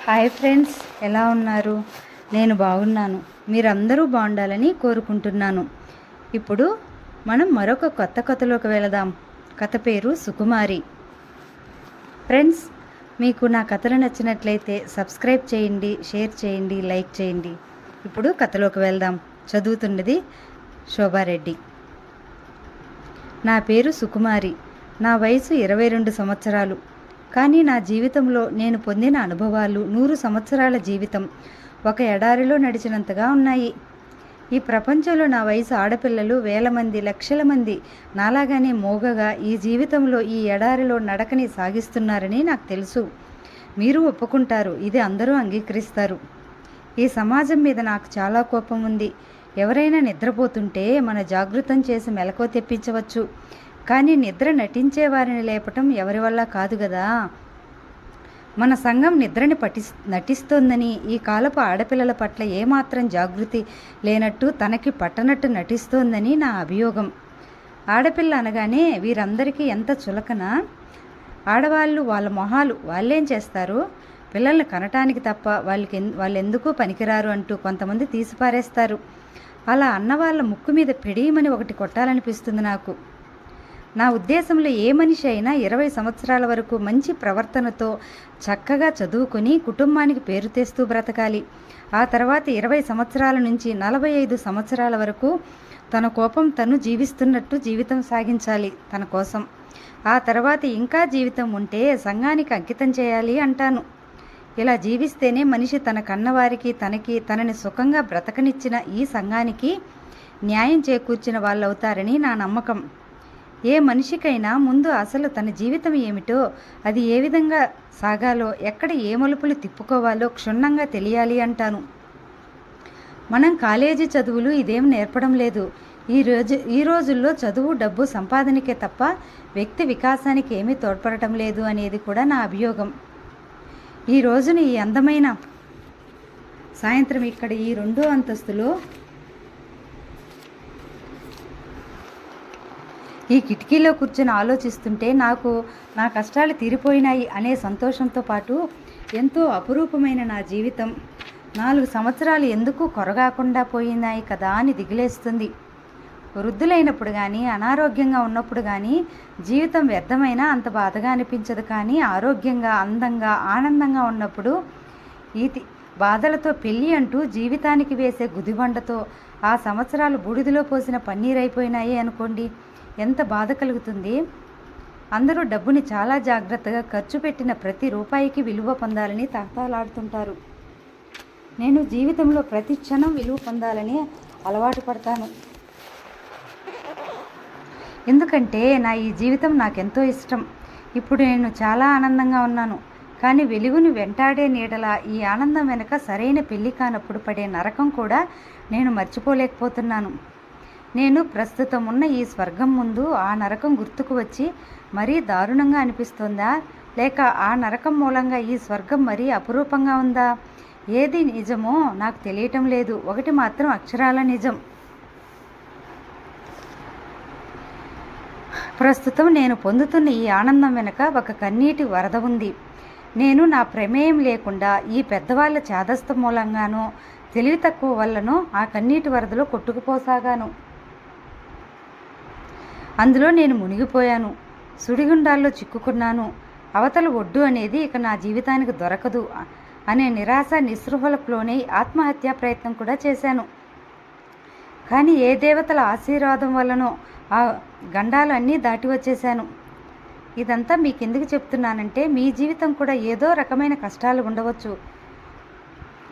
Hi friends, ఎలా ఉన్నారు? నేను బాగున్నాను. మీరందరూ బాగుండాలని కోరుకుంటున్నాను. ఇప్పుడు మనం మరొక కొత్త కథలోకి వెళదాం. కథ పేరు సుకుమారి. ఫ్రెండ్స్, మీకు నా కథలు నచ్చినట్లయితే సబ్స్క్రైబ్ చేయండి, షేర్ చేయండి, లైక్ చేయండి. ఇప్పుడు కథలోకి వెళ్దాం. చదువుతున్నది శోభారెడ్డి. నా పేరు సుకుమారి. నా వయసు 22 సంవత్సరాలు. కానీ నా జీవితంలో నేను పొందిన అనుభవాలు 100 సంవత్సరాల జీవితం ఒక ఎడారిలో నడిచినంతగా ఉన్నాయి. ఈ ప్రపంచంలో నా వయసు ఆడపిల్లలు వేల మంది, లక్షల మంది నాలాగానే మోగగా ఈ జీవితంలో ఈ ఎడారిలో నడకని సాగిస్తున్నారని నాకు తెలుసు. మీరు ఒప్పుకుంటారు, ఇది అందరూ అంగీకరిస్తారు. ఈ సమాజం మీద నాకు చాలా కోపం ఉంది. ఎవరైనా నిద్రపోతుంటే మన జాగృతం చేసి మెలకువ తెప్పించవచ్చు, కానీ నిద్ర నటించే వారిని లేపటం ఎవరి వల్ల కాదు కదా. మన సంఘం నిద్రని నటిస్తోందని, ఈ కాలపు ఆడపిల్లల పట్ల ఏమాత్రం జాగృతి లేనట్టు, తనకి పట్టనట్టు నటిస్తోందని నా అభియోగం. ఆడపిల్ల అనగానే వీరందరికీ ఎంత చులకన. ఆడవాళ్ళు వాళ్ళ మొహాలు వాళ్ళేం చేస్తారు, పిల్లల్ని కనటానికి తప్ప వాళ్ళెందుకు పనికిరారు అంటూ కొంతమంది తీసిపారేస్తారు. అలా అన్న వాళ్ళ ముక్కు మీద పిడియమని ఒకటి కొట్టాలనిపిస్తుంది నాకు. నా ఉద్దేశంలో ఏ మనిషి అయినా 20 సంవత్సరాల వరకు మంచి ప్రవర్తనతో చక్కగా చదువుకొని కుటుంబానికి పేరు తెస్తూ బ్రతకాలి. ఆ తర్వాత 20 సంవత్సరాల నుంచి 45 సంవత్సరాల వరకు తన కోపం తను జీవిస్తున్నట్టు జీవితం సాగించాలి తన కోసం. ఆ తర్వాత ఇంకా జీవితం ఉంటే సంఘానికి అంకితం చేయాలి అంటాను. ఇలా జీవిస్తేనే మనిషి తన కన్నవారికి, తనని సుఖంగా బ్రతకనిచ్చిన ఈ సంఘానికి న్యాయం చేకూర్చిన వాళ్ళవుతారని నా నమ్మకం. ఏ మనిషికైనా ముందు అసలు తన జీవితం ఏమిటో, అది ఏ విధంగా సాగాలో, ఎక్కడ ఏ మలుపులు తిప్పుకోవాలో క్షుణ్ణంగా తెలియాలి అంటాను. మనం కాలేజీ చదువులు ఇదేం నేర్పడం లేదు. ఈ రోజుల్లో చదువు డబ్బు సంపాదనకే తప్ప వ్యక్తి వికాసానికి ఏమీ తోడ్పడటం లేదు అనేది కూడా నా అభియోగం. ఈ రోజున ఈ అందమైన సాయంత్రం ఇక్కడ ఈ 2వ అంతస్తులో ఈ కిటికీలో కూర్చొని ఆలోచిస్తుంటే నాకు నా కష్టాలు తీరిపోయినాయి అనే సంతోషంతో పాటు ఎంతో అపురూపమైన నా జీవితం 4 సంవత్సరాలు ఎందుకు కొరగాకుండా పోయినాయి కదా అని దిగులేస్తుంది. వృద్ధులైనప్పుడు కానీ, అనారోగ్యంగా ఉన్నప్పుడు కానీ జీవితం వ్యర్థమైనా అంత బాధగా అనిపించదు. కానీ ఆరోగ్యంగా, అందంగా, ఆనందంగా ఉన్నప్పుడు ఈ బాధలతో పెళ్ళి అంటూ జీవితానికి వేసే గుదిబండతో ఆ సంవత్సరాలు బూడిదలో పోసిన పన్నీరైపోయినాయి అనుకోండి, ఎంత బాధ కలుగుతుంది. అందరూ డబ్బుని చాలా జాగ్రత్తగా ఖర్చు పెట్టిన ప్రతి రూపాయికి విలువ పొందాలని తహతలాడుతుంటారు. నేను జీవితంలో ప్రతి క్షణం విలువ పొందాలని అలవాటు పడతాను. ఎందుకంటే నా ఈ జీవితం నాకెంతో ఇష్టం. ఇప్పుడు నేను చాలా ఆనందంగా ఉన్నాను. కానీ వెలుగుని వెంటాడే నీడలా ఈ ఆనందం వెనక సరైన పెళ్లి కానప్పుడు పడే నరకం కూడా నేను మర్చిపోలేకపోతున్నాను. నేను ప్రస్తుతం ఉన్న ఈ స్వర్గం ముందు ఆ నరకం గుర్తుకు వచ్చి మరీ దారుణంగా అనిపిస్తుందా, లేక ఆ నరకం మూలంగా ఈ స్వర్గం మరీ అపురూపంగా ఉందా? ఏది నిజమో నాకు తెలియటం లేదు. ఒకటి మాత్రం అక్షరాల నిజం. ప్రస్తుతం నేను పొందుతున్న ఈ ఆనందం వెనుక ఒక కన్నీటి వరద ఉంది. నేను నా ప్రమేయం లేకుండా ఈ పెద్దవాళ్ళ చాదస్తం మూలంగానో, తెలివి తక్కువ వల్లనో ఆ కన్నీటి వరదలో కొట్టుకుపోసాగాను. అందులో నేను మునిగిపోయాను, సుడిగుండాల్లో చిక్కుకున్నాను. అవతల ఒడ్డు అనేది ఇక నా జీవితానికి దొరకదు అనే నిరాశ నిస్పృహలలోనే ఆత్మహత్యా ప్రయత్నం కూడా చేశాను. కానీ ఏ దేవతల ఆశీర్వాదం వల్లనో ఆ గండాలు అన్నీ దాటి వచ్చేశాను. ఇదంతా మీకు ఎందుకు చెప్తున్నానంటే, మీ జీవితం కూడా ఏదో రకమైన కష్టాలు ఉండవచ్చు,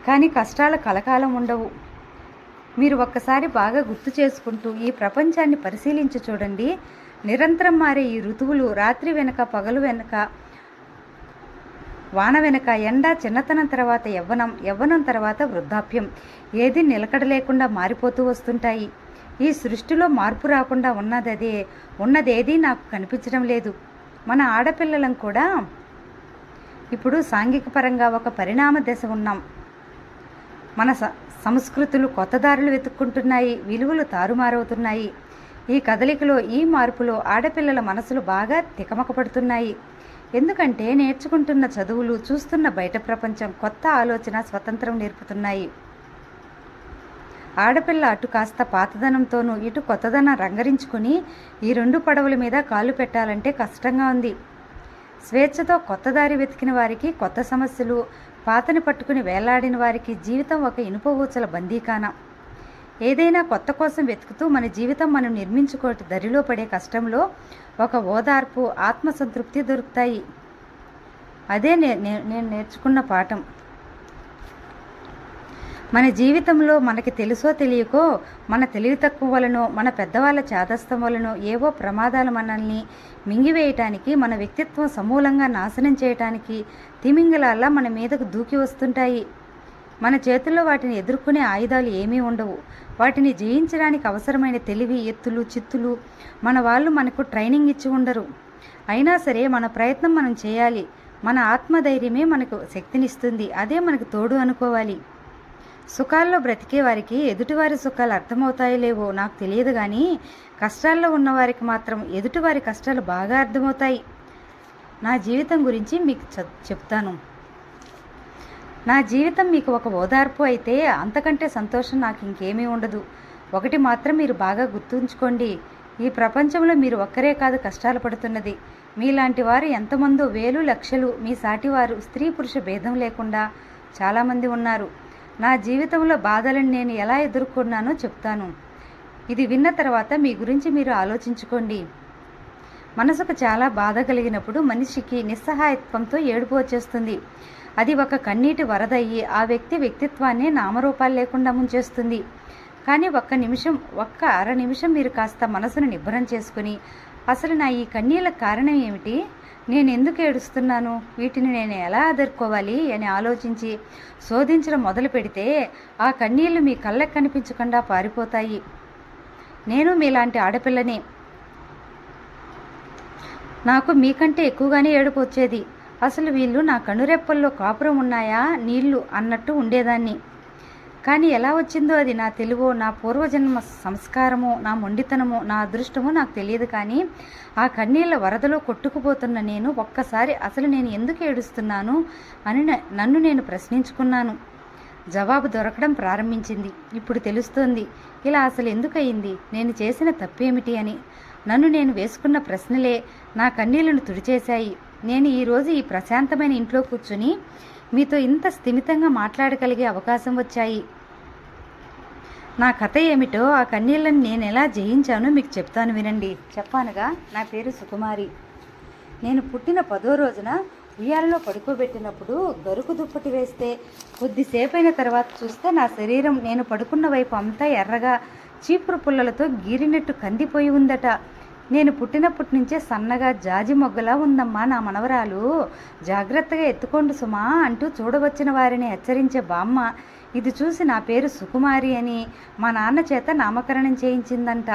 కానీ కష్టాలు కలకాలం ఉండవు. మీరు ఒక్కసారి బాగా గుర్తు చేసుకుంటూ ఈ ప్రపంచాన్ని పరిశీలించి చూడండి. నిరంతరం మారే ఈ ఋతువులు, రాత్రి వెనక పగలు వెనక, వాన వెనక ఎండ, చిన్నతనం తర్వాత యవ్వనం, యవ్వనం తర్వాత వృద్ధాప్యం, ఏది నిలకడ లేకుండా మారిపోతూ వస్తుంటాయి. ఈ సృష్టిలో మార్పు రాకుండా ఉన్నదేదీ నాకు కనిపించడం లేదు. మన ఆడపిల్లలం కూడా ఇప్పుడు సాంఘిక పరంగా ఒక పరిణామ దశ ఉన్నాం. మన సంస్కృతులు కొత్త దారులు వెతుక్కుంటున్నాయి, విలువలు తారుమారవుతున్నాయి. ఈ కదలికలో, ఈ మార్పులో ఆడపిల్లల మనసులు బాగా తికమకపడుతున్నాయి. ఎందుకంటే నేర్చుకుంటున్న చదువులు, చూస్తున్న బయట ప్రపంచం కొత్త ఆలోచన, స్వతంత్రం నేర్పుతున్నాయి. ఆడపిల్ల అటు కాస్త పాతదనంతోనూ ఇటు కొత్తదనం రంగరించుకుని ఈ 2 పడవల మీద కాలు పెట్టాలంటే కష్టంగా ఉంది. స్వేచ్ఛతో కొత్త దారి వెతికిన వారికి కొత్త సమస్యలు, పాతని పట్టుకుని వేలాడిన వారికి జీవితం ఒక ఇనుప ఊచల బందీకాన. ఏదైనా కొత్త కోసం వెతుకుతూ మన జీవితం మనం నిర్మించుకోటి దరిలో పడే కష్టంలో ఒక ఓదార్పు, ఆత్మసంతృప్తి దొరుకుతాయి. అదే నేను నేర్చుకున్న పాఠం. మన జీవితంలో మనకి తెలుసో తెలియకో, మన తెలివి తక్కువ వలనో, మన పెద్దవాళ్ళ చాదస్తం వలనో ఏవో ప్రమాదాలు మనల్ని మింగివేయటానికి, మన వ్యక్తిత్వం సమూలంగా నాశనం చేయటానికి తిమింగలాల్లా మన మీదకు దూకి వస్తుంటాయి. మన చేతుల్లో వాటిని ఎదుర్కొనే ఆయుధాలు ఏమీ ఉండవు. వాటిని జయించడానికి అవసరమైన తెలివి, ఎత్తులు, చిత్తులు మన వాళ్ళు మనకు ట్రైనింగ్ ఇచ్చి ఉండరు. అయినా సరే మన ప్రయత్నం మనం చేయాలి. మన ఆత్మధైర్యమే మనకు శక్తినిస్తుంది. అదే మనకు తోడు అనుకోవాలి. సుఖాల్లో బ్రతికే వారికి ఎదుటివారి సుఖాలు అర్థమవుతాయో లేవో నాకు తెలియదు, కానీ కష్టాల్లో ఉన్నవారికి మాత్రం ఎదుటివారి కష్టాలు బాగా అర్థమవుతాయి. నా జీవితం గురించి మీకు చెప్తాను. నా జీవితం మీకు ఒక ఓదార్పు అయితే అంతకంటే సంతోషం నాకు ఇంకేమీ ఉండదు. ఒకటి మాత్రం మీరు బాగా గుర్తుంచుకోండి. ఈ ప్రపంచంలో మీరు ఒక్కరే కాదు కష్టాలు పడుతున్నది. మీలాంటి వారు ఎంతమందో వేలు లక్షలు, మీ సాటివారు స్త్రీ పురుష భేదం లేకుండా చాలామంది ఉన్నారు. నా జీవితంలో బాధలను నేను ఎలా ఎదుర్కొన్నానో చెప్తాను. ఇది విన్న తర్వాత మీ గురించి మీరు ఆలోచించుకోండి. మనసుకు చాలా బాధ కలిగినప్పుడు మనిషికి నిస్సహాయత్వంతో ఏడుపు వచ్చేస్తుంది. అది ఒక కన్నీటి వరదయ్యి ఆ వ్యక్తి వ్యక్తిత్వాన్ని నామరూపాలు లేకుండా ముంచేస్తుంది. కానీ ఒక్క అర నిమిషం మీరు కాస్త మనసును నిబ్బరం చేసుకుని, అసలు నా ఈ కన్నీళ్ళకు కారణం ఏమిటి, నేను ఎందుకు ఏడుస్తున్నాను, వీటిని నేను ఎలా ఎదుర్కోవాలి అని ఆలోచించి శోధించడం మొదలు పెడితే ఆ కన్నీళ్లు మీ కళ్ళకు కనిపించకుండా పారిపోతాయి. నేను మీలాంటి ఆడపిల్లనే. నాకు మీకంటే ఎక్కువగానే ఏడుపు వచ్చేది. అసలు వీళ్ళు నా కనురెప్పల్లో కాపురం ఉన్నాయా నీళ్లు అన్నట్టు ఉండేదాన్ని. కానీ ఎలా వచ్చిందో అది నా తెలివో, నా పూర్వజన్మ సంస్కారమో, నా మొండితనమో, నా అదృష్టమో నాకు తెలియదు. కానీ ఆ కన్నీళ్ల వరదలో కొట్టుకుపోతున్న నేను ఒక్కసారి అసలు నేను ఎందుకు ఏడుస్తున్నాను అని నన్ను నేను ప్రశ్నించుకున్నాను. జవాబు దొరకడం ప్రారంభించింది. ఇప్పుడు తెలుస్తోంది ఇలా అసలు ఎందుకు అయింది, నేను చేసిన తప్పేమిటి అని. నన్ను నేను వేసుకున్న ప్రశ్నలే నా కన్నీళ్లను తుడిచేశాయి. నేను ఈరోజు ఈ ప్రశాంతమైన ఇంట్లో కూర్చుని మీతో ఇంత స్థిమితంగా మాట్లాడగలిగే అవకాశం వచ్చాయి. నా కథ ఏమిటో, ఆ కన్నీళ్ళని నేను ఎలా జయించానో మీకు చెప్తాను వినండి. చెప్పానుగా, నా పేరు సుకుమారి. నేను పుట్టిన 10వ రోజున ఉయ్యాలలో పడుకోబెట్టినప్పుడు గరుకు దుప్పటి వేస్తే కొద్దిసేపైన తర్వాత చూస్తే నా శరీరం నేను పడుకున్న వైపు అంతా ఎర్రగా చీపురు పుల్లలతో గీరినట్టు కందిపోయి ఉందట. నేను పుట్టినప్పటి నుంచే సన్నగా జాజి మొగ్గలా ఉందమ్మా నా మనవరాలు, జాగ్రత్తగా ఎత్తుకోండి సుమా అంటూ చూడవచ్చిన వారిని హెచ్చరించే బామ్మ ఇది చూసి నా పేరు సుకుమారి అని మా నాన్న చేత నామకరణం చేయించిందంట.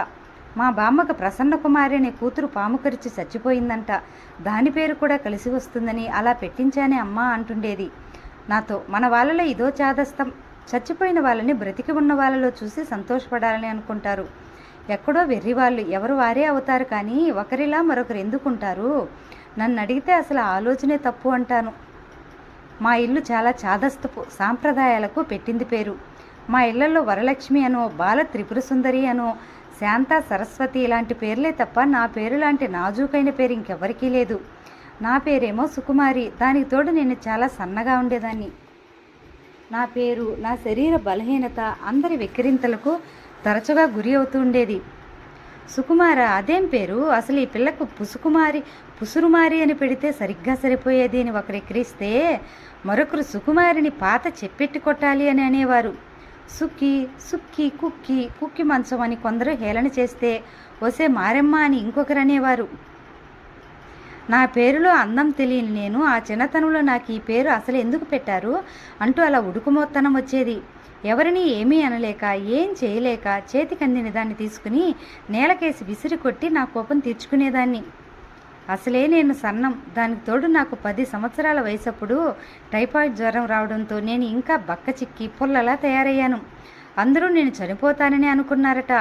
మా బామ్మకు ప్రసన్న కుమారి అనే కూతురు పాము కరిచి చచ్చిపోయిందంట. దాని పేరు కూడా కలిసి వస్తుందని అలా పెట్టించానే అమ్మా అంటుండేది నాతో. మన వాళ్ళలో ఇదో చాదస్తం. చచ్చిపోయిన వాళ్ళని బ్రతికి ఉన్న వాళ్ళలో చూసి సంతోషపడాలని అనుకుంటారు. ఎక్కడో వెర్రివాళ్ళు, ఎవరు వారే అవుతారు, కానీ ఒకరిలా మరొకరు ఎందుకుంటారు. నన్ను అడిగితే అసలు ఆలోచనే తప్పు అంటాను. మా ఇల్లు చాలా చాదస్తపు సాంప్రదాయాలకు పెట్టింది పేరు. మా ఇళ్లలో వరలక్ష్మి అనో, బాల త్రిపుర సుందరి అనో, శాంత సరస్వతి ఇలాంటి పేర్లే తప్ప నా పేరు లాంటి నాజూకైన పేరు ఇంకెవరికీ లేదు. నా పేరేమో సుకుమారి. దానికి తోడు నేను చాలా సన్నగా ఉండేదాన్ని. నా పేరు, నా శరీర బలహీనత అందరి వెక్కిరింతలకు తరచుగా గురి అవుతూ ఉండేది. సుకుమార అదేం పేరు, అసలు ఈ పిల్లకు పుసురుమారి అని పెడితే సరిగ్గా సరిపోయేది అని ఒకరు ఎక్కిరిస్తే మరొకరు సుకుమారిని పాత చెప్పెట్టి కొట్టాలి అని అనేవారు. సుక్కి సుక్కి కుక్కి కుక్కి మంచం అని కొందరు హేళన చేస్తే వసే మారెమ్మ అని ఇంకొకరు అనేవారు. నా పేరులో అందం తెలియని నేను ఆ చిన్నతనంలో నాకు ఈ పేరు అసలు ఎందుకు పెట్టారు అంటూ అలా ఉడుకుమోత్తనం వచ్చేది. ఎవరిని ఏమీ అనలేక, ఏం చేయలేక చేతికి అందిన దాన్ని తీసుకుని నేలకేసి విసిరి కొట్టి నా కోపం తీర్చుకునేదాన్ని. అసలే నేను సన్నం. దానికి తోడు నాకు 10 సంవత్సరాల వయసప్పుడు టైఫాయిడ్ జ్వరం రావడంతో నేను ఇంకా బక్క చిక్కి పుల్లలా తయారయ్యాను. అందరూ నేను చనిపోతానని అనుకున్నారట.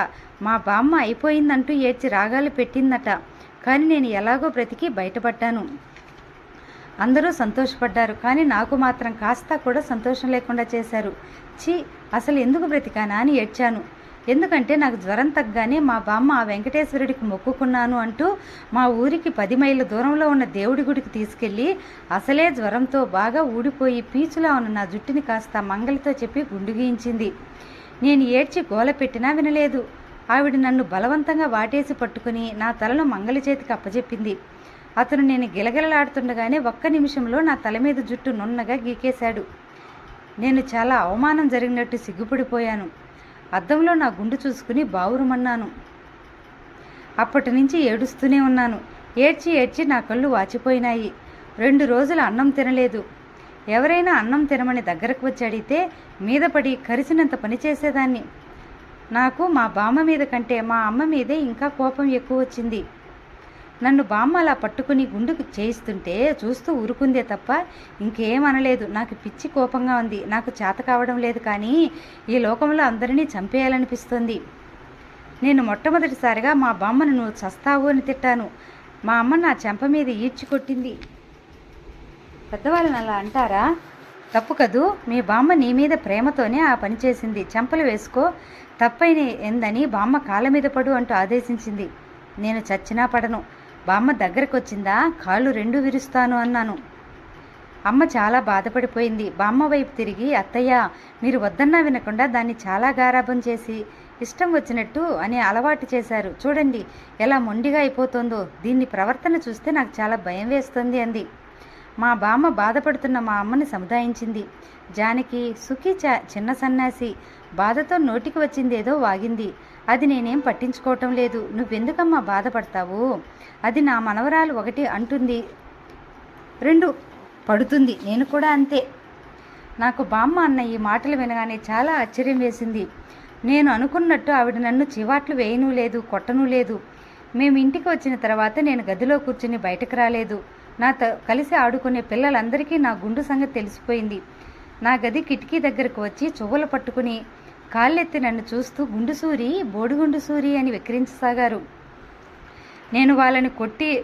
మా బామ్మ అయిపోయిందంటూ ఏడ్చి రాగాలు పెట్టిందట. కానీ నేను ఎలాగో బ్రతికి బయటపడ్డాను. అందరూ సంతోషపడ్డారు, కానీ నాకు మాత్రం కాస్త కూడా సంతోషం లేకుండా చేశారు. ఛీ, అసలు ఎందుకు బ్రతికానా అని ఏడ్చాను. ఎందుకంటే నాకు జ్వరం తగ్గానే మా బామ్మ ఆ వెంకటేశ్వరుడికి మొక్కుకున్నాను అంటూ మా ఊరికి 10 మైళ్ళ దూరంలో ఉన్న దేవుడి గుడికి తీసుకెళ్ళి అసలే జ్వరంతో బాగా ఊడిపోయి పీచులా ఉన్న నా జుట్టుని కాస్త మంగలితో చెప్పి గుండు గీయించింది. నేను ఏడ్చి గోల పెట్టినా వినలేదు. ఆవిడ నన్ను బలవంతంగా వాటేసి పట్టుకుని నా తలను మంగలి చేతికి అప్పచెప్పింది. అతను నేను గిలగిలలాడుతుండగానే ఒక్క నిమిషంలో నా తల మీద జుట్టు నున్నగా గీకేశాడు. నేను చాలా అవమానం జరిగినట్టు సిగ్గుపడిపోయాను. అద్దంలో నా గుండు చూసుకుని బావురుమన్నాను. అప్పటి నుంచి ఏడుస్తూనే ఉన్నాను. ఏడ్చి ఏడ్చి నా కళ్ళు వాచిపోయినాయి. 2 రోజులు అన్నం తినలేదు. ఎవరైనా అన్నం తినమని దగ్గరకు వచ్చి అడిగితే మీద పడి కరిసినంత పని చేసేదాన్ని. నాకు మా బామ్మ మీద కంటే మా అమ్మ మీదే ఇంకా కోపం ఎక్కువ వచ్చింది. నన్ను బామ్మ అలా పట్టుకుని గుండుకు చేయిస్తుంటే చూస్తూ ఊరుకుందే తప్ప ఇంకేమనలేదు. నాకు పిచ్చి కోపంగా ఉంది. నాకు చేత కావడం లేదు, కానీ ఈ లోకంలో అందరినీ చంపేయాలనిపిస్తుంది. నేను మొట్టమొదటిసారిగా మా బామ్మను నువ్వు చస్తావు అని తిట్టాను. మా అమ్మ నా చెంప మీద ఈడ్చి కొట్టింది. పెద్దవాళ్ళని అలా అంటారా? తప్పు కదూ. మీ బామ్మ నీ మీద ప్రేమతోనే ఆ పని చేసింది. చెంపలు వేసుకో, తప్పైన ఎందని బామ్మ కాళ్ళ మీద పడు అంటూ ఆదేశించింది. నేను చచ్చినా పడను. బామ్మ దగ్గరకు వచ్చిందా కాళ్ళు 2 విరుస్తాను అన్నాను. అమ్మ చాలా బాధపడిపోయింది. బామ్మ వైపు తిరిగి, అత్తయ్య, మీరు వద్దన్నా వినకుండా దాన్ని చాలా గారాబం చేసి ఇష్టం వచ్చినట్టు అని అలవాటు చేశారు. చూడండి ఎలా మొండిగా అయిపోతుందో. దీన్ని ప్రవర్తన చూస్తే నాకు చాలా భయం వేస్తుంది అంది. మా బామ్మ బాధపడుతున్న మా అమ్మని సముదాయించింది. జానకి, సుఖీ చిన్న సన్యాసి, బాధతో నోటికి వచ్చిందేదో వాగింది. అది నేనేం పట్టించుకోవటం లేదు. నువ్వెందుకమ్మా బాధపడతావు? అది నా మనవరాలు 1 అంటుంది, 2 పడుతుంది. నేను కూడా అంతే. నాకు బామ్మ అన్న ఈ మాటలు వినగానే చాలా ఆశ్చర్యం వేసింది. నేను అనుకున్నట్టు ఆవిడ నన్ను చివాట్లు వేయనూ లేదు, కొట్టనూ లేదు. మేము ఇంటికి వచ్చిన తర్వాత నేను గదిలో కూర్చుని బయటకు రాలేదు. నాతో కలిసి ఆడుకునే పిల్లలందరికీ నా గుండు సంగతి తెలిసిపోయింది. నా గది కిటికీ దగ్గరకు వచ్చి చువ్వలు పట్టుకుని కాళ్ళెత్తి నన్ను చూస్తూ గుండుసూరి, బోడిగుండుసూరి అని వెక్కిరించసాగారు. నేను వాళ్ళని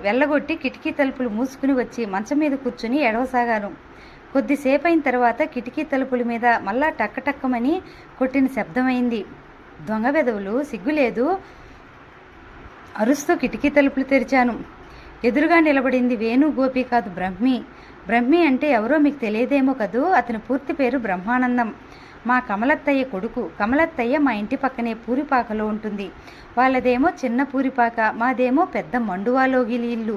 వెళ్ళగొట్టి కిటికీ తలుపులు మూసుకుని వచ్చి మంచం మీద కూర్చుని ఎడవసాగాను. కొద్దిసేపు అయిన తర్వాత కిటికీ తలుపుల మీద మళ్ళా టక్కటక్కమని కొట్టిన శబ్దమైంది. దొంగ వెధవులు, సిగ్గులేదు అరుస్తూ కిటికీ తలుపులు తెరిచాను. ఎదురుగా నిలబడింది వేణు గోపి కాదు, బ్రహ్మి. బ్రహ్మి అంటే ఎవరో మీకు తెలియదేమో కదూ. అతని పూర్తి పేరు బ్రహ్మానందం. మా కమలత్తయ్య కొడుకు. కమలత్తయ్య మా ఇంటి పక్కనే పూరిపాకలో ఉంటుంది. వాళ్ళదేమో చిన్న పూరిపాక, మాదేమో పెద్ద మండువాలోగిలి ఇల్లు.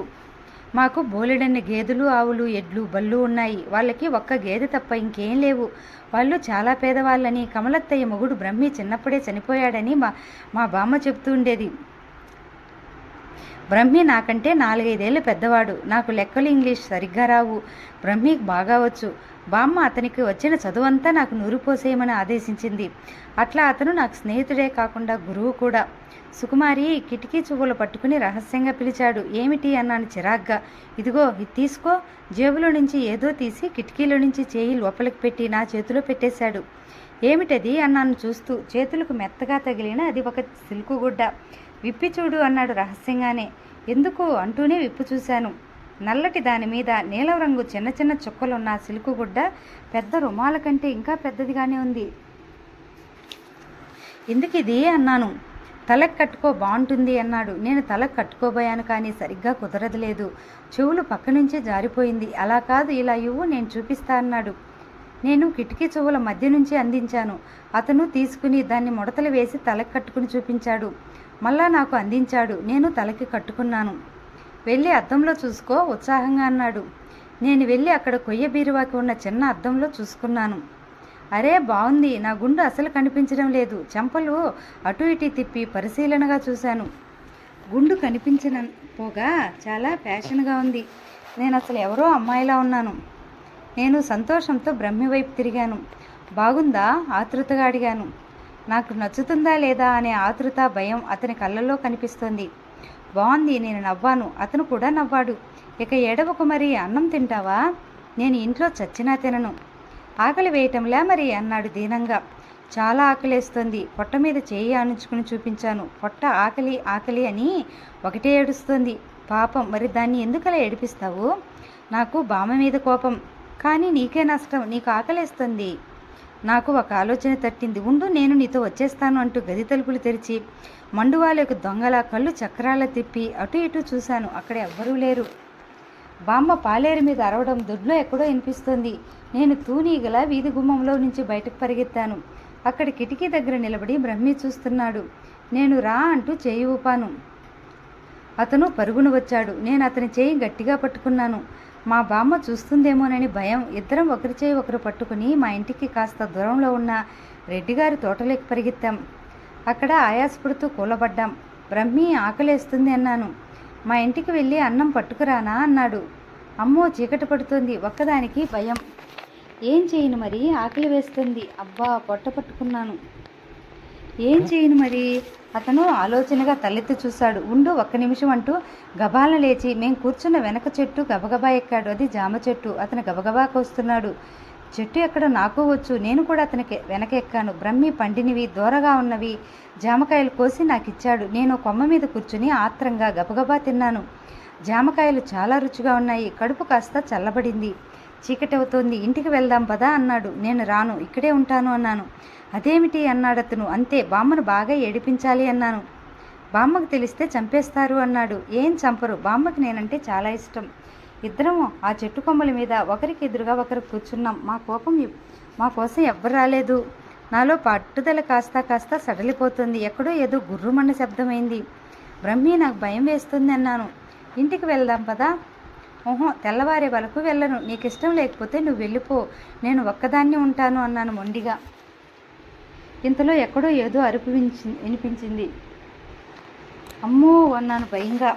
మాకు బోలెడన్ని గేదెలు, ఆవులు, ఎడ్లు, బళ్ళు ఉన్నాయి. వాళ్ళకి ఒక్క గేదె తప్ప ఇంకేం లేవు. వాళ్ళు చాలా పేదవాళ్ళని, కమలత్తయ్య మొగుడు బ్రహ్మి చిన్నప్పుడే చనిపోయాడని మా బామ్మ చెప్తూ ఉండేది. బ్రహ్మి నాకంటే 4-5 ఏళ్ళు పెద్దవాడు. నాకు లెక్కలు, ఇంగ్లీష్ సరిగ్గా రావు. బ్రహ్మికి బాగా వచ్చు. బామ్మ అతనికి వచ్చిన చదువంతా నాకు నూరిపోసేయమని ఆదేశించింది. అట్లా అతను నాకు స్నేహితుడే కాకుండా గురువు కూడా. సుకుమారి కిటికీ చువ్వలు పట్టుకుని రహస్యంగా పిలిచాడు. ఏమిటి అన్నాను చిరాగ్గా. ఇదిగో ఇది తీసుకో. జేబులో నుంచి ఏదో తీసి కిటికీలో నుంచి చేయి లోపలికి పెట్టి నా చేతిలో పెట్టేశాడు. ఏమిటది అన్నాను చూస్తూ. చేతులకు మెత్తగా తగిలిన అది ఒక సిల్కు గుడ్డ. విప్పి చూడు అన్నాడు రహస్యంగానే. ఎందుకు అంటూనే విప్పు చూశాను. నల్లటి దాని మీద నీలం రంగు చిన్న చిన్న చుక్కలున్న సిల్కు గుడ్డ పెద్ద రుమాల కంటే ఇంకా పెద్దదిగానే ఉంది. ఎందుకిది అన్నాను. తలకు కట్టుకో, బాగుంటుంది అన్నాడు. నేను తలకు కట్టుకోబోయాను, కానీ సరిగ్గా కుదరదులేదు. చెవులు పక్క నుంచే జారిపోయింది. అలా కాదు, ఇలా ఇవ్వు, నేను చూపిస్తా అన్నాడు. నేను కిటికీ చెవుల మధ్య నుంచి అందించాను. అతను తీసుకుని దాన్ని ముడతలు వేసి తలకు కట్టుకుని చూపించాడు. మళ్ళా నాకు అందించాడు. నేను తలకి కట్టుకున్నాను. వెళ్ళి అద్దంలో చూసుకో ఉత్సాహంగా అన్నాడు. నేను వెళ్ళి అక్కడ కొయ్య బీరువాకి ఉన్న చిన్న అద్దంలో చూసుకున్నాను. అరే బాగుంది. నా గుండు అసలు కనిపించడం లేదు. చెంపలు అటు ఇటు తిప్పి పరిశీలనగా చూశాను. గుండు కనిపించకపోగా చాలా ఫ్యాషన్గా ఉంది. నేను అసలు ఎవరో అమ్మాయిలా ఉన్నాను. నేను సంతోషంతో బ్రహ్మి వైపు తిరిగాను. బాగుందా? ఆతృతగా అడిగాను. నాకు నచ్చుతుందా లేదా అనే ఆతృత, భయం అతని కళ్ళల్లో కనిపిస్తోంది. బాగుంది, నేను నవ్వాను. అతను కూడా నవ్వాడు. ఇక ఏడవకు, మరి అన్నం తింటావా? నేను ఇంట్లో చచ్చినా తినను. ఆకలి వేయటంలా మరి అన్నాడు దీనంగా. చాలా ఆకలేస్తోంది. పొట్ట మీద చేయి ఆనించుకుని చూపించాను. పొట్ట ఆకలి ఆకలి అని ఒకటే ఏడుస్తోంది. పాపం, మరి దాన్ని ఎందుకలా ఏడిపిస్తావు? నాకు బామ్మ మీద కోపం. కానీ నీకే నష్టం, నీకు ఆకలేస్తుంది. నాకు ఒక ఆలోచన తట్టింది. ఉండు, నేను నీతో వచ్చేస్తాను అంటూ గది తలుపులు తెరిచి మండువాలకు దొంగల కళ్ళు చక్రాల తిప్పి అటు ఇటు చూశాను. అక్కడ ఎవ్వరూ లేరు. బామ్మ పాలేరు మీద అరవడం దొడ్లో ఎక్కడో వినిపిస్తోంది. నేను తూనీగల వీధి గుమ్మంలో నుంచి బయటకు పరిగెత్తాను. అక్కడ కిటికీ దగ్గర నిలబడి బ్రహ్మి చూస్తున్నాడు. నేను రా అంటూ చేయి ఊపాను. అతను పరుగును వచ్చాడు. నేను అతని చేయి గట్టిగా పట్టుకున్నాను. మా బామ్మ చూస్తుందేమోనని భయం. ఇద్దరం ఒకరి చేయి ఒకరు పట్టుకుని మా ఇంటికి కాస్త దూరంలో ఉన్న రెడ్డిగారి తోటలోకి పరిగెత్తాం. అక్కడ ఆయాసపడుతూ కూలబడ్డాం. బ్రహ్మి ఆకలేస్తుంది అన్నాను. మా ఇంటికి వెళ్ళి అన్నం పట్టుకురానా అన్నాడు. అమ్మో, చీకటి పడుతుంది. ఒక్కదానికి భయం. ఏం చేయను మరి, ఆకలి వేస్తుంది. అబ్బా, పొట్ట పట్టుకున్నాను. ఏం చేయను మరి? అతను ఆలోచనగా తలెత్తి చూశాడు. ఉండు, ఒక్క నిమిషం అంటూ గబాలను లేచి మేం కూర్చున్న వెనక చెట్టు గబగబా ఎక్కాడు. అది జామ చెట్టు. అతను గబగబా కోస్తున్నాడు. చెట్టు ఎక్కడ నాకు వచ్చు. నేను కూడా అతనికి వెనక ఎక్కాను. బ్రహ్మి పండినవి, దూరగా ఉన్నవి జామకాయలు కోసి నాకు ఇచ్చాడు. నేను కొమ్మ మీద కూర్చుని ఆత్రంగా గబగబా తిన్నాను. జామకాయలు చాలా రుచిగా ఉన్నాయి. కడుపు కాస్త చల్లబడింది. చీకటి అవుతోంది. ఇంటికి వెళ్దాం పదా అన్నాడు. నేను రాను, ఇక్కడే ఉంటాను అన్నాను. అదేమిటి అన్నాడు అతను. అంతే, బామ్మను బాగా ఏడిపించాలి అన్నాను. బామ్మకు తెలిస్తే చంపేస్తారు అన్నాడు. ఏం చంపరు, బామ్మకి నేనంటే చాలా ఇష్టం. ఇద్దరము ఆ చెట్టు కొమ్మల మీద ఒకరికి ఎదురుగా ఒకరు కూర్చున్నాం. మా కోసం ఎవ్వరు రాలేదు. నాలో పట్టుదల కాస్త సడలిపోతుంది. ఎక్కడో ఏదో గుర్రుమన్న శబ్దమైంది. బ్రహ్మి, నాకు భయం వేస్తుంది అన్నాను. ఇంటికి వెళ్దాం పదా? ఓహో, తెల్లవారే వరకు వెళ్ళను. నీకు ఇష్టం లేకపోతే నువ్వు వెళ్ళిపో, నేను ఒక్కదాన్ని ఉంటాను అన్నాను మొండిగా. ఇంతలో ఎక్కడో ఏదో అరుపు వినిపించింది. అమ్మో అన్నాను భయంగా.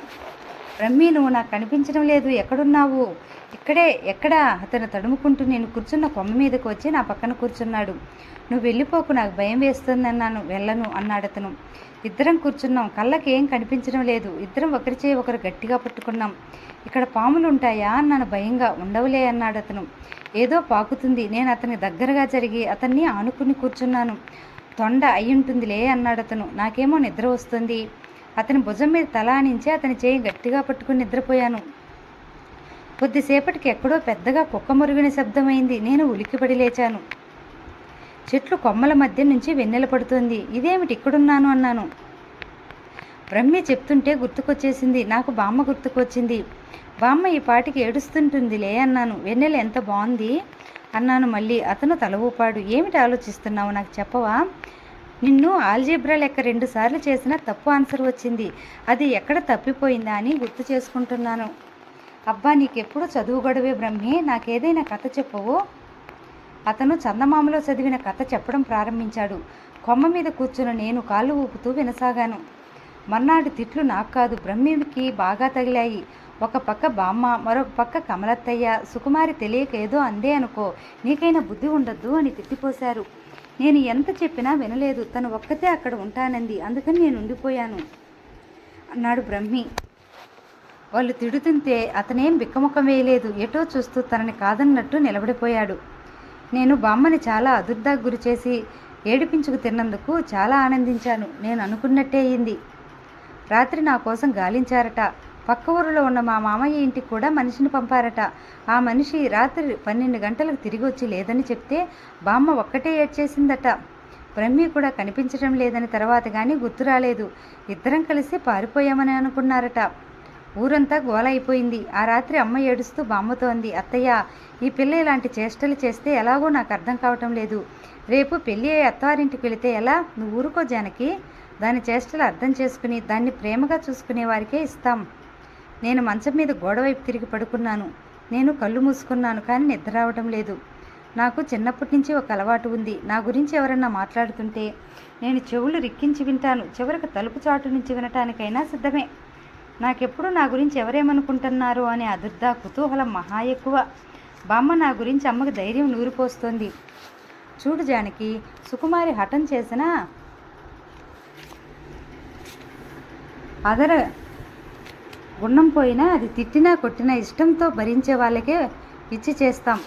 బ్రహ్మి, నువ్వు నాకు కనిపించడం లేదు. ఎక్కడున్నావు? ఇక్కడే. ఎక్కడా? అతను తడుముకుంటూ నేను కూర్చున్న కొమ్మ మీదకి వచ్చి నా పక్కన కూర్చున్నాడు. నువ్వు వెళ్ళిపోకు, నాకు భయం వేస్తుంది అన్నాను. వెళ్ళను అన్నాడు అతను. ఇద్దరం కూర్చున్నాం. కళ్ళకి ఏం కనిపించడం లేదు. ఇద్దరం ఒకరి చేయి ఒకరు గట్టిగా పట్టుకున్నాం. ఇక్కడ పాములు ఉంటాయా అన్నాను భయంగా. ఉండవులే అన్నాడు అతను. ఏదో పాకుతుంది. నేను అతని దగ్గరగా జరిగి అతన్ని ఆనుకుని కూర్చున్నాను. తొండ అయ్యుంటుందిలే అన్నాడు అతను. నాకేమో నిద్ర వస్తుంది. అతని భుజం మీద తల ఆనించి అతని చేయి గట్టిగా పట్టుకుని నిద్రపోయాను. కొద్దిసేపటికి ఎక్కడో పెద్దగా కుక్క మురిగిన శబ్దమైంది. నేను ఉలిక్కిపడి లేచాను. చెట్లు కొమ్మల మధ్య నుంచి వెన్నెల పడుతుంది. ఇదేమిటి ఇక్కడున్నాను అన్నాను. బ్రహ్మి చెప్తుంటే గుర్తుకొచ్చేసింది. నాకు బామ్మ గుర్తుకొచ్చింది. బామ్మ ఈ పాటికి ఏడుస్తుంటుందిలే అన్నాను. వెన్నెల ఎంత బాగుంది అన్నాను మళ్ళీ. అతను తల ఊపాడు. ఏమిటి ఆలోచిస్తున్నావు, నాకు చెప్పవా? నిన్ను ఆల్జీబ్రా లెక్క 2 సార్లు చేసిన తప్పు ఆన్సర్ వచ్చింది. అది ఎక్కడ తప్పిపోయిందా అని గుర్తు చేసుకుంటున్నాను. అబ్బా, నీకెప్పుడు చదువు గొడవే బ్రహ్మి. నాకేదైనా కథ చెప్పవు? అతను చందమామలో చదివిన కథ చెప్పడం ప్రారంభించాడు. కొమ్మ మీద కూర్చున్న నేను కాళ్ళు ఊపుతూ వినసాగాను. మర్నాడు తిట్లు నాకు కాదు, బ్రహ్మికి బాగా తగిలాయి. ఒక పక్క బామ్మ, మరొక పక్క కమలత్తయ్య. సుకుమారి తెలియక ఏదో అందే అనుకో, నీకైనా బుద్ధి ఉండద్దు అని తిట్టిపోశారు. నేను ఎంత చెప్పినా వినలేదు. తను ఒక్కతే అక్కడ ఉంటానంది. అందుకని నేను ఉండిపోయాను అన్నాడు బ్రహ్మి. వాళ్ళు తిడుతుంటే అతనేం బిక్కముఖం వేయలేదు. ఎటో చూస్తూ తనని కాదన్నట్టు నిలబడిపోయాడు. నేను బామ్మని చాలా అదుర్దాకు గురిచేసి ఏడిపించుకు తిన్నందుకు చాలా ఆనందించాను. నేను అనుకున్నట్టే అయింది. రాత్రి నా కోసం గాలించారట. పక్క ఊరిలో ఉన్న మా మామయ్య ఇంటికి కూడా మనిషిని పంపారట. ఆ మనిషి రాత్రి 12 గంటలకు తిరిగి వచ్చి లేదని చెప్తే బామ్మ ఒక్కటే ఏడ్చేసిందట. బ్రహ్మి కూడా కనిపించడం లేదని తర్వాత కానీ గుర్తు రాలేదు. ఇద్దరం కలిసి పారిపోయామని అనుకున్నారట. ఊరంతా గోల అయిపోయింది. ఆ రాత్రి అమ్మ ఏడుస్తూ బామ్మతో అంది, అత్తయ్య, ఈ పిల్ల ఇలాంటి చేష్టలు చేస్తే ఎలాగో నాకు అర్థం కావటం లేదు. రేపు పెళ్ళి అయ్యి అత్తవారింటికి వెళితే ఎలా? నువ్వు ఊరుకో జానకి. దాని చేష్టలు అర్థం చేసుకుని దాన్ని ప్రేమగా చూసుకునే వారికే ఇస్తాం. నేను మంచం మీద గోడవైపు తిరిగి పడుకున్నాను. నేను కళ్ళు మూసుకున్నాను, కానీ నిద్ర రావటం లేదు. నాకు చిన్నప్పటి నుంచి ఒక అలవాటు ఉంది. నా గురించి ఎవరన్నా మాట్లాడుతుంటే నేను చెవులు రిక్కించి వింటాను. చివరికి తలుపు చాటు నుంచి వినటానికైనా సిద్ధమే. నాకెప్పుడు నా గురించి ఎవరేమనుకుంటున్నారు అనే అదుర్దా కుతూహలం మహా ఎక్కువ. బామ్మ నా గురించి అమ్మకి ధైర్యం నూరిపోస్తోంది. చూడు జానకి, సుకుమారి హఠం చేసిన అదర గుణం పోయినా అది తిట్టినా కొట్టినా ఇష్టంతో భరించే వాళ్ళకే ఇచ్చి చేస్తాం.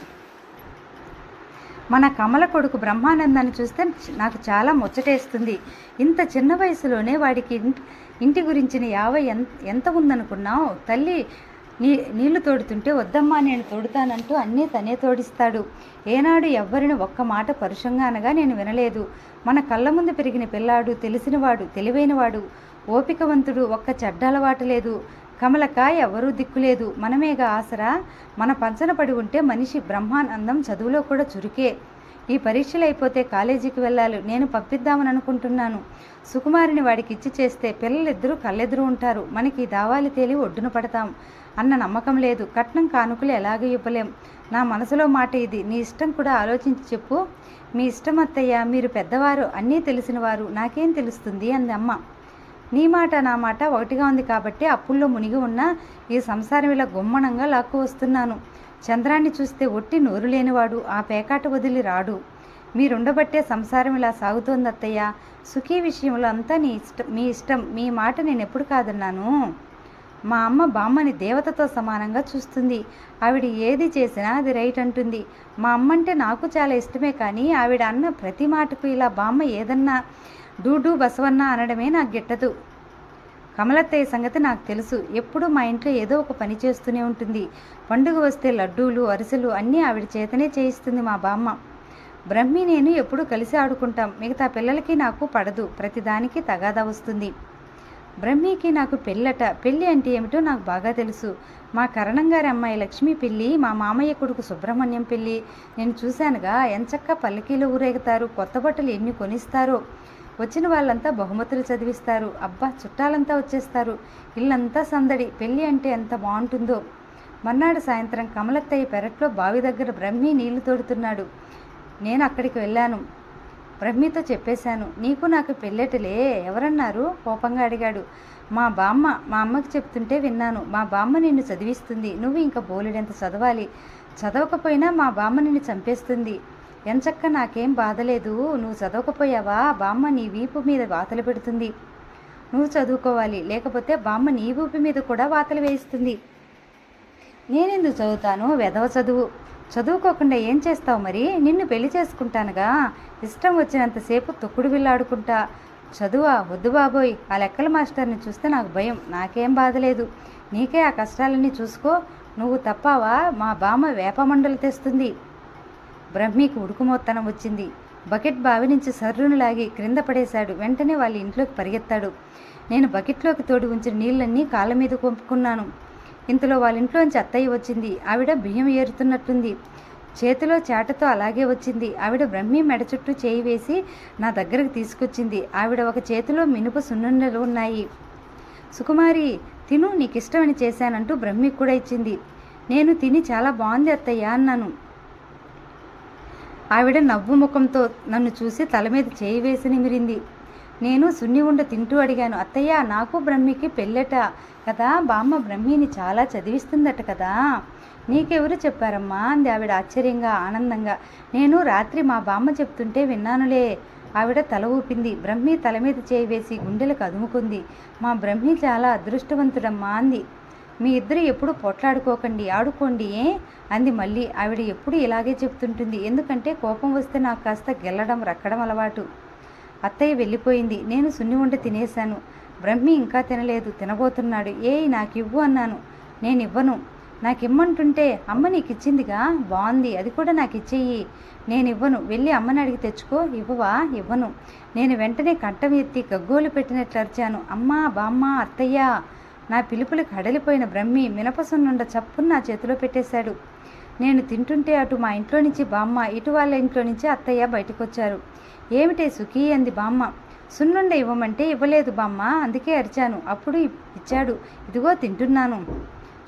మన కమల కొడుకు బ్రహ్మానందాన్ని చూస్తే నాకు చాలా ముచ్చటేస్తుంది. ఇంత చిన్న వయసులోనే వాడికి ఇంటి గురించిన ఎంత ఉందనుకున్నావు? తల్లి నీళ్లు తోడుతుంటే వద్దమ్మా నేను తోడుతానంటూ అన్నీ తనే తోడిస్తాడు. ఏనాడు ఎవ్వరిని ఒక్క మాట పరుషంగా అనగా నేను వినలేదు. మన కళ్ళ ముందు పెరిగిన పిల్లాడు, తెలిసినవాడు, తెలివైనవాడు, ఓపికవంతుడు, ఒక్క చెడ్డ అలవాటు లేదు. కమలకాయ ఎవరూ దిక్కులేదు. మనమేగా ఆసరా. మన పంచన పడి ఉంటే మనిషి బ్రహ్మానందం. చదువులో కూడా చురుకే. ఈ పరీక్షలు అయిపోతే కాలేజీకి వెళ్ళాలి. నేను పంపిద్దామని అనుకుంటున్నాను. సుకుమారిని వాడికి ఇచ్చి చేస్తే పిల్లలిద్దరూ కళ్ళెదురు ఉంటారు. మనకి దావాలి తేలి ఒడ్డున పడతాం అన్న నమ్మకం లేదు. కట్నం కానుకలు ఎలాగో ఇవ్వలేం. నా మనసులో మాట ఇది. నీ ఇష్టం కూడా ఆలోచించి చెప్పు. మీ ఇష్టం అత్తయ్య, మీరు పెద్దవారు, అన్నీ తెలిసినవారు, నాకేం తెలుస్తుంది అంది అమ్మ. నీ మాట నా మాట ఒకటిగా ఉంది కాబట్టి అప్పుల్లో మునిగి ఉన్న ఈ సంసారం ఇలా గుమ్మనంగా లాక్కు వస్తున్నాను. చంద్రాన్ని చూస్తే ఒట్టి నోరు లేనివాడు ఆ పేకాట వదిలి రాడు. మీరుండబట్టే సంసారం ఇలా సాగుతోంది అత్తయ్య. సుఖీ విషయంలో అంతా మీ ఇష్టం. మీ మాట నేను ఎప్పుడు కాదన్నాను. మా అమ్మ బామ్మని దేవతతో సమానంగా చూస్తుంది. ఆవిడ ఏది చేసినా అది రైట్ అంటుంది. మా అమ్మ అంటే నాకు చాలా ఇష్టమే, కానీ ఆవిడ అన్న ప్రతి మాటకు ఇలా బామ్మ ఏదన్నా డూడు బసవన్న అనడమే నాకు గిట్టదు. కమలత్తయ్య సంగతి నాకు తెలుసు. ఎప్పుడూ మా ఇంట్లో ఏదో ఒక పని చేస్తూనే ఉంటుంది. పండుగ వస్తే లడ్డూలు, అరిసెలు అన్నీ ఆవిడ చేతనే చేయిస్తుంది మా బామ్మ. బ్రహ్మి నేను ఎప్పుడూ కలిసి ఆడుకుంటాం. మిగతా పిల్లలకి నాకు పడదు. ప్రతిదానికి తగాదా వస్తుంది. బ్రహ్మికి నాకు పెళ్ళట. పెళ్ళి అంటే ఏమిటో నాకు బాగా తెలుసు. మా కరణం గారి అమ్మాయి లక్ష్మి పెళ్ళి, మా మామయ్య కొడుకు సుబ్రహ్మణ్యం పెళ్ళి నేను చూశానుగా. ఎంచక్కా పల్లకీలు ఊరేగుతారు. కొత్త బట్టలు ఎన్ని కొనిస్తారో. వచ్చిన వాళ్ళంతా బహుమతులు చదివిస్తారు. అబ్బా, చుట్టాలంతా వచ్చేస్తారు. ఇల్లంతా సందడి. పెళ్ళి అంటే ఎంత బాగుంటుందో. మర్నాడు సాయంత్రం కమలత్తయ్య పెరట్లో బావి దగ్గర బ్రహ్మి నీళ్లు తోడుతున్నాడు. నేను అక్కడికి వెళ్ళాను. బ్రహ్మితో చెప్పేశాను. నీకు నాకు పెళ్ళెటలే. ఎవరన్నారు? కోపంగా అడిగాడు. మా బామ్మ. మా అమ్మకి చెప్తుంటే విన్నాను. మా బామ్మ నిన్ను చదివిస్తుంది. నువ్వు ఇంకా బోలెడంత చదవాలి. చదవకపోయినా మా బామ్మ నిన్ను చంపేస్తుంది. ఎంచక్క నాకేం బాధలేదు. నువ్వు చదవకపోయావా బామ్మ నీ వీపు మీద వాతలు పెడుతుంది. నువ్వు చదువుకోవాలి, లేకపోతే బామ్మ నీ వీపు మీద కూడా వాతలు వేయిస్తుంది. నేనెందుకు చదువుతాను? వెధవ చదువు. చదువుకోకుండా ఏం చేస్తావు మరి? నిన్ను పెళ్లి చేసుకుంటానుగా. ఇష్టం వచ్చినంతసేపు తొక్కుడు బిల్లాడుకుంటా. చదువా? వద్దు బాబోయ్. ఆ లెక్కల మాస్టర్ని చూస్తే నాకు భయం. నాకేం బాధలేదు. నీకే ఆ కష్టాలన్నీ చూసుకో. నువ్వు తప్పావా? మా బామ్మ వేపమండలు తెస్తుంది. బ్రహ్మికి ఉడుకుమోత్తనం వచ్చింది. బకెట్ బావి నుంచి సర్రును లాగి క్రింద పడేశాడు. వెంటనే వాళ్ళ ఇంట్లోకి పరిగెత్తాడు. నేను బకెట్లోకి తోడి ఉంచిన నీళ్ళన్నీ కాళ్ళ మీద కొంపుకున్నాను. ఇంతలో వాళ్ళ ఇంట్లోంచి అత్తయ్య వచ్చింది. ఆవిడ బియ్యం ఏరుతున్నట్టుంది. చేతిలో చాటతో అలాగే వచ్చింది. ఆవిడ బ్రహ్మి మెడ చుట్టూ చేయి వేసి నా దగ్గరకు తీసుకొచ్చింది. ఆవిడ ఒక చేతిలో మినుప సున్నుండలు ఉన్నాయి. సుకుమారి తిను, నీకు ఇష్టమని చేశానంటూ బ్రహ్మికి కూడా ఇచ్చింది. నేను తిని చాలా బాగుంది అత్తయ్య అన్నాను. ఆవిడ నవ్వు ముఖంతో నన్ను చూసి తల మీద చేయి వేసి నిమిరింది. నేను సున్ని ఉండ తింటూ అడిగాను. అత్తయ్య, నాకు బ్రహ్మికి పెళ్ళట కదా. బామ్మ బ్రహ్మిని చాలా చదివిస్తుందట కదా. నీకెవరు చెప్పారమ్మా అంది ఆవిడ ఆశ్చర్యంగా, ఆనందంగా. నేను రాత్రి మా బామ్మ చెప్తుంటే విన్నానులే. ఆవిడ తల ఊపింది. బ్రహ్మి తల మీద చేయి వేసి గుండెలకు అదుముకుంది. మా బ్రహ్మి చాలా అదృష్టవంతుడమ్మా అంది. మీ ఇద్దరు ఎప్పుడు పోట్లాడుకోకండి, ఆడుకోండి అంది మళ్ళీ. ఆవిడ ఎప్పుడు ఇలాగే చెప్తుంటుంది. ఎందుకంటే కోపం వస్తే నాకు కాస్త గెల్లడం, రక్కడం అలవాటు. అత్తయ్య వెళ్ళిపోయింది. నేను సున్ని ఉండ తినేశాను. బ్రహ్మి ఇంకా తినలేదు. తినబోతున్నాడు. నాకివ్వు అన్నాను. నేనివ్వను. నాకిమ్మంటుంటే అమ్మ నీకిచ్చిందిగా, బాగుంది, అది కూడా నాకు ఇచ్చేయి. నేనివ్వను. వెళ్ళి అమ్మని అడిగి తెచ్చుకో. ఇవ్వవా? ఇవ్వను. నేను వెంటనే కంఠం ఎత్తి గగ్గోలు పెట్టినట్లు అరిచాను. అమ్మా, బామ్మ, అత్తయ్య. నా పిలుపులకు హడలిపోయిన బ్రహ్మి మినపసున్నుండ చప్పున నా చేతిలో పెట్టేశాడు. నేను తింటుంటే అటు మా ఇంట్లో నుంచి బామ్మ, ఇటు వాళ్ళ ఇంట్లో నుంచి అత్తయ్య బయటకొచ్చారు. ఏమిటే సుఖీ అంది బామ్మ. సున్నుండ ఇవ్వమంటే ఇవ్వలేదు బామ్మ, అందుకే అరిచాను. అప్పుడు ఇచ్చాడు. ఇదిగో తింటున్నాను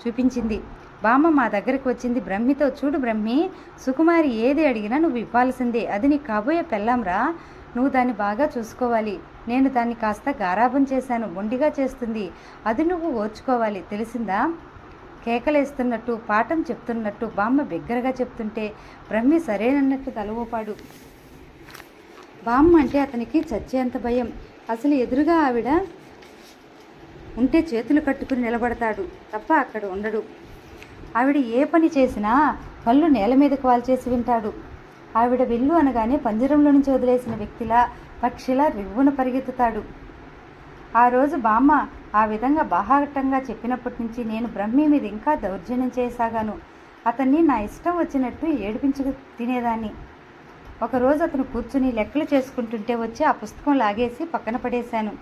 చూపించింది. బామ్మ మా దగ్గరకు వచ్చింది బ్రహ్మితో. చూడు బ్రహ్మి, సుకుమారి ఏది అడిగినా నువ్వు ఇవ్వాల్సిందే. అది నీకు కాబోయే పెళ్ళాంరా. నువ్వు దాన్ని బాగా చూసుకోవాలి. నేను దాన్ని కాస్త గారాబం చేశాను. మొండిగా చేస్తుంది. అది నువ్వు ఓర్చుకోవాలి, తెలిసిందా? కేకలేస్తున్నట్టు, పాఠం చెప్తున్నట్టు బామ్మ బిగ్గరగా చెప్తుంటే బ్రహ్మి సరేనన్నట్టు తల ఊపాడు. బామ్మ అంటే అతనికి చచ్చేంత భయం. అసలు ఎదురుగా ఆవిడ ఉంటే చేతులు కట్టుకుని నిలబడతాడు తప్ప అక్కడ ఉండడు. ఆవిడ ఏ పని చేసినా కళ్ళు నేల మీదకు వాల్చేసి వింటాడు. ఆవిడ వెళ్ళు అనగానే పంజరంలో నుంచి వదిలేసిన వ్యక్తిలా, పక్షిలా రివ్వున పరిగెత్తుతాడు. ఆ రోజు బామ్మ ఆ విధంగా బాహాటంగా చెప్పినప్పటి నుంచి నేను బ్రహ్మి మీద ఇంకా దౌర్జన్యం చేయసాగాను. అతన్ని నా ఇష్టం వచ్చినట్టు ఏడిపించుకు తినేదాన్ని. ఒకరోజు అతను కూర్చుని లెక్కలు చేసుకుంటుంటే వచ్చి ఆ పుస్తకం లాగేసి పక్కన పడేశాను.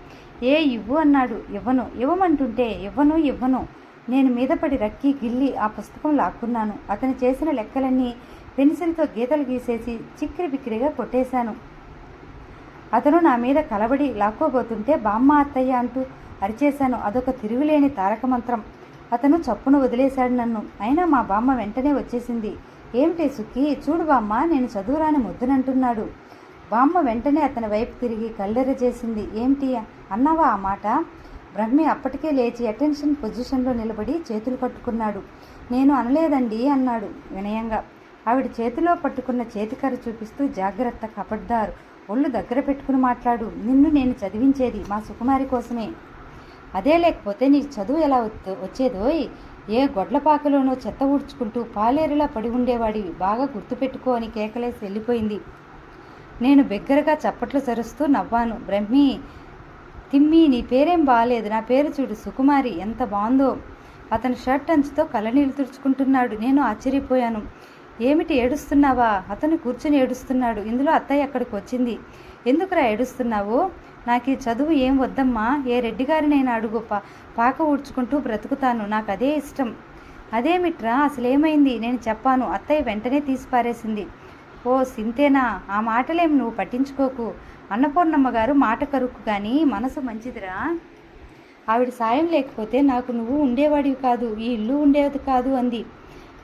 ఇవ్వు అన్నాడు. ఇవ్వమంటుంటే ఇవ్వను. నేను మీద పడి రక్కి గిల్లి ఆ పుస్తకం లాక్కున్నాను. అతను చేసిన లెక్కలన్నీ పెన్సిల్తో గీతలు గీసేసి చిక్కిరి బిక్కిరిగా కొట్టేశాను. అతను నా మీద కలబడి లాక్కోబోతుంటే బామ్మ అత్తయ్య అంటూ అరిచేశాను. అదొక తిరుగులేని తారక మంత్రం. అతను చప్పున వదిలేశాడు నన్ను. అయినా మా బామ్మ వెంటనే వచ్చేసింది. ఏమిటే సుఖీ, చూడు బామ్మ, నేను చదువురాని ముద్దునంటున్నాడు. బామ్మ వెంటనే అతని వైపు తిరిగి కళ్ళెర్ర చేసింది. ఏమిటి అన్నావా ఆ మాట? బ్రహ్మి అప్పటికే లేచి అటెన్షన్ పొజిషన్లో నిలబడి చేతులు కట్టుకున్నాడు. నేను అనలేదండి అన్నాడు వినయంగా. ఆవిడ చేతిలో పట్టుకున్న చేతికర్ర చూపిస్తూ జాగ్రత్త, కబడ్దారు, ఒళ్ళు దగ్గర పెట్టుకుని మాట్లాడు. నిన్ను నేను చదివించేది మా సుకుమారి కోసమే. అదే లేకపోతే నీకు చదువు ఎలా వచ్చేదోయ్? ఏ గొడ్లపాకలోనో చెత్త ఊడ్చుకుంటూ పాలేరులా పడి ఉండేవాడివి. బాగా గుర్తుపెట్టుకో అని కేకలేసి వెళ్ళిపోయింది. నేను బిగ్గరగా చప్పట్లు సరుస్తూ నవ్వాను. బ్రహ్మి, తిమ్మి, నీ పేరేం బాగాలేదు. నా పేరు చూడు, సుకుమారి, ఎంత బాగుందో. అతను షర్ట్ అంచుతో కళ్ళనీళ్ళు తుడుచుకుంటున్నాడు. నేను ఆశ్చర్యపోయాను. ఏమిటి ఏడుస్తున్నావా? అతను కూర్చుని ఏడుస్తున్నాడు. ఇందులో అత్తయ్య అక్కడికి వచ్చింది. ఎందుకురా ఏడుస్తున్నావు? నాకు ఈ చదువు ఏం వద్దమ్మా. ఏ రెడ్డిగారినైనా అడుగు, పాక ఊడ్చుకుంటూ బ్రతుకుతాను. నాకు అదే ఇష్టం. అదేమిట్రా, అసలేమైంది? నేను చెప్పాను. అత్తయ్య వెంటనే తీసిపారేసింది. ఓ సింతేనా? ఆ మాటలేం నువ్వు పట్టించుకోకు. అన్నపూర్ణమ్మ గారు మాట కరుక్కు కానీ మనసు మంచిదిరా. ఆవిడ సాయం లేకపోతే నాకు నువ్వు ఉండేవాడివి కాదు, ఈ ఇల్లు ఉండేది కాదు అంది.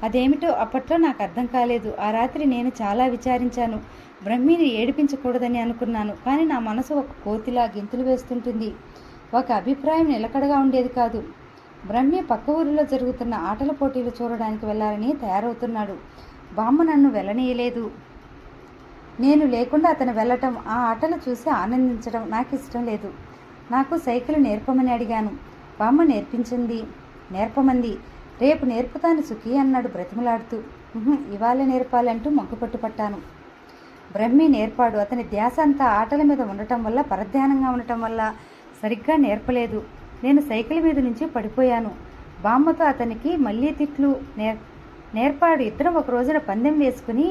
అదేమిటో అప్పట్లో నాకు అర్థం కాలేదు. ఆ రాత్రి నేను చాలా విచారించాను. బ్రహ్మిని ఏడిపించకూడదని అనుకున్నాను. కానీ నా మనసు ఒక కోతిలా గెంతులు వేస్తుంటుంది. ఒక అభిప్రాయం నిలకడగా ఉండేది కాదు. బ్రహ్మి పక్క ఊరిలో జరుగుతున్న ఆటల పోటీలు చూడడానికి వెళ్ళాలని తయారవుతున్నాడు. బామ్మ నన్ను వెళ్ళనీయలేదు. నేను లేకుండా అతను వెళ్ళటం, ఆ ఆటలు చూసి ఆనందించడం నాకు ఇష్టం లేదు. నాకు సైకిల్ నేర్పమని అడిగాను. బామ్మ నేర్పమంది. రేపు నేర్పుతాను సుఖీ అన్నాడు బ్రతిమలాడుతూ. ఇవాళ నేర్పాలంటూ మొగ్గుపట్టు పట్టాను. బ్రహ్మి నేర్పాడు. అతని ధ్యాస అంతా ఆటల మీద ఉండటం వల్ల, పరధ్యానంగా ఉండటం వల్ల సరిగ్గా నేర్పలేదు. నేను సైకిల్ మీద నుంచి పడిపోయాను. బామ్మతో అతనికి మళ్ళీ తిట్లు నేర్పాడు. ఇద్దరం ఒక రోజున పందెం వేసుకుని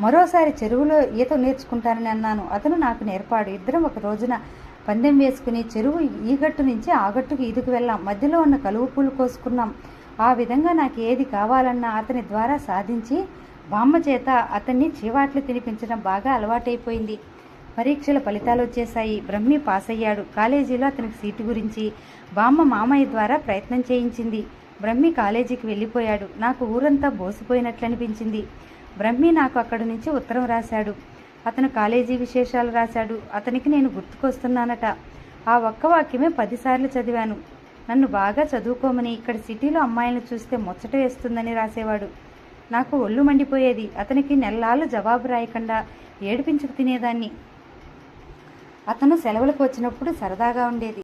మరోసారి చెరువులో ఈత నేర్చుకుంటానని అన్నాను. అతను నాకు నేర్పాడు. ఇద్దరం ఒక రోజున పందెం వేసుకుని చెరువు ఈ గట్టు నుంచి ఆ గట్టుకు ఈదుకు వెళ్ళాం. మధ్యలో ఉన్న కలువ పూలు కోసుకున్నాం. ఆ విధంగా నాకు ఏది కావాలన్నా అతని ద్వారా సాధించి బామ్మ చేత అతన్ని చీవాట్లు తినిపించడం బాగా అలవాటైపోయింది. పరీక్షల ఫలితాలు వచ్చేశాయి. బ్రహ్మి పాస్ అయ్యాడు. కాలేజీలో అతనికి సీటు గురించి బామ్మ మామయ్య ద్వారా ప్రయత్నం చేయించింది. బ్రహ్మి కాలేజీకి వెళ్ళిపోయాడు. నాకు ఊరంతా బోసిపోయినట్లు అనిపించింది. బ్రహ్మి నాకు అక్కడి నుంచి ఉత్తరం రాశాడు. అతను కాలేజీ విశేషాలు రాశాడు. అతనికి నేను గుర్తుకొస్తున్నానట. ఆ ఒక్క వాక్యమే 10 సార్లు చదివాను. నన్ను బాగా చదువుకోమని, ఇక్కడ సిటీలో అమ్మాయిలను చూస్తే ముచ్చట వేస్తుందని రాసేవాడు. నాకు ఒళ్ళు మండిపోయేది. అతనికి నెల్లాళ్ళు జవాబు రాయకుండా ఏడిపించుకు తినేదాన్ని. అతను సెలవులకు వచ్చినప్పుడు సరదాగా ఉండేది.